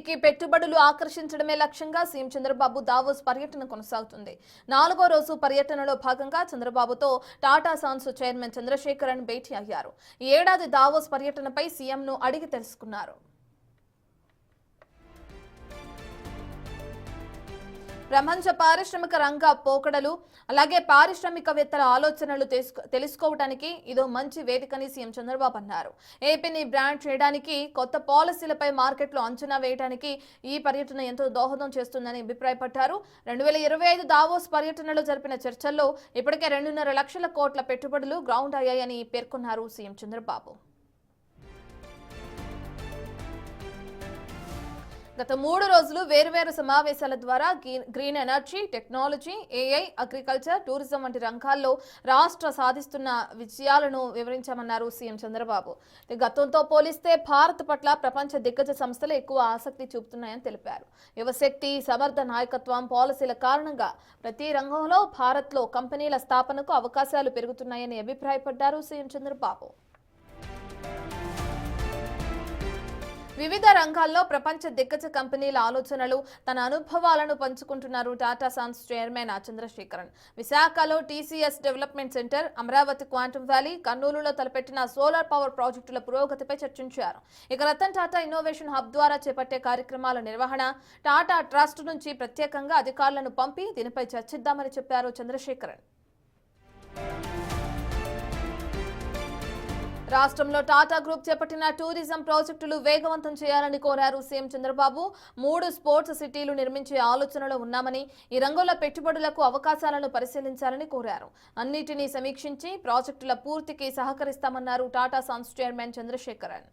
ఏపీకి పెట్టుబడులు ఆకర్షించడమే లక్ష్యంగా సీఎం చంద్రబాబు దావోస్ పర్యటన కొనసాగుతుంది. 4వ రోజు పర్యటనలో భాగంగా చంద్రబాబుతో టాటా సన్స్ చైర్మన్ చంద్రశేఖరన్ భేటీ అయ్యారు. ఈ ఏడాది దావోస్ పర్యటనపై సీఎంను అడిగి తెలుసుకున్నారు. ప్రపంచ పారిశ్రామిక రంగ పోకడలు అలాగే పారిశ్రామికవేత్తల ఆలోచనలు తెలుసుకోవడానికి ఇదో మంచి వేదికని సీఎం చంద్రబాబు అన్నారు. ఏపీని బ్రాండ్ చేయడానికి, కొత్త పాలసీలపై మార్కెట్లో అంచనా వేయడానికి ఈ పర్యటన ఎంతో దోహదం చేస్తుందని అభిప్రాయపడ్డారు. 2025 దావోస్ పర్యటనలో జరిపిన చర్చల్లో ఇప్పటికే 2.5 లక్షల కోట్ల పెట్టుబడులు గ్రౌండ్ అయ్యాయని పేర్కొన్నారు సీఎం చంద్రబాబు. గత 3 రోజులు వేర్వేరు సమావేశాల ద్వారా green energy, technology, AI, agriculture, tourism వంటి రంగాల్లో రాష్ట్ర సాధిస్తున్న విజయాలను వివరించామన్నారు సీఎం చంద్రబాబు. గతంతో పోలిస్తే భారత్ పట్ల ప్రపంచ దిగ్గజ సంస్థలు ఎక్కువ ఆసక్తి చూపుతున్నాయని తెలిపారు. యువశక్తి, సమర్థ నాయకత్వం, పాలసీల కారణంగా ప్రతి రంగంలో భారత్లో కంపెనీల స్థాపనకు అవకాశాలు పెరుగుతున్నాయని అభిప్రాయపడ్డారు సీఎం చంద్రబాబు. వివిధ రంగాల్లో ప్రపంచ దిగ్గజ కంపెనీల ఆలోచనలు, తన అనుభవాలను పంచుకుంటున్నారు టాటా సన్స్ చైర్మన్ చంద్రశేఖరన్. విశాఖలో TCS development centre, Amaravati quantum valley, కర్నూలులో తలపెట్టిన సోలార్ పవర్ ప్రాజెక్టుల పురోగతిపై చర్చించారు. ఇక రతన్ టాటా ఇన్నోవేషన్ హబ్ ద్వారా చేపట్టే కార్యక్రమాల నిర్వహణ, టాటా ట్రస్ట్ నుంచి ప్రత్యేకంగా అధికారులను పంపి దీనిపై చర్చిద్దామని చెప్పారు చంద్రశేఖరన్. రాష్ట్రంలో టాటా గ్రూప్ చేపట్టిన టూరిజం ప్రాజెక్టులు వేగవంతం చేయాలని కోరారు సీఎం చంద్రబాబు. 3 స్పోర్ట్స్ సిటీలు నిర్మించే ఆలోచనలో ఉన్నామని, ఈ రంగంలో పెట్టుబడులకు అవకాశాలను పరిశీలించాలని కోరారు. అన్నిటినీ సమీక్షించి ప్రాజెక్టుల పూర్తికి సహకరిస్తామన్నారు టాటా సన్స్ చైర్మన్ చంద్రశేఖరన్.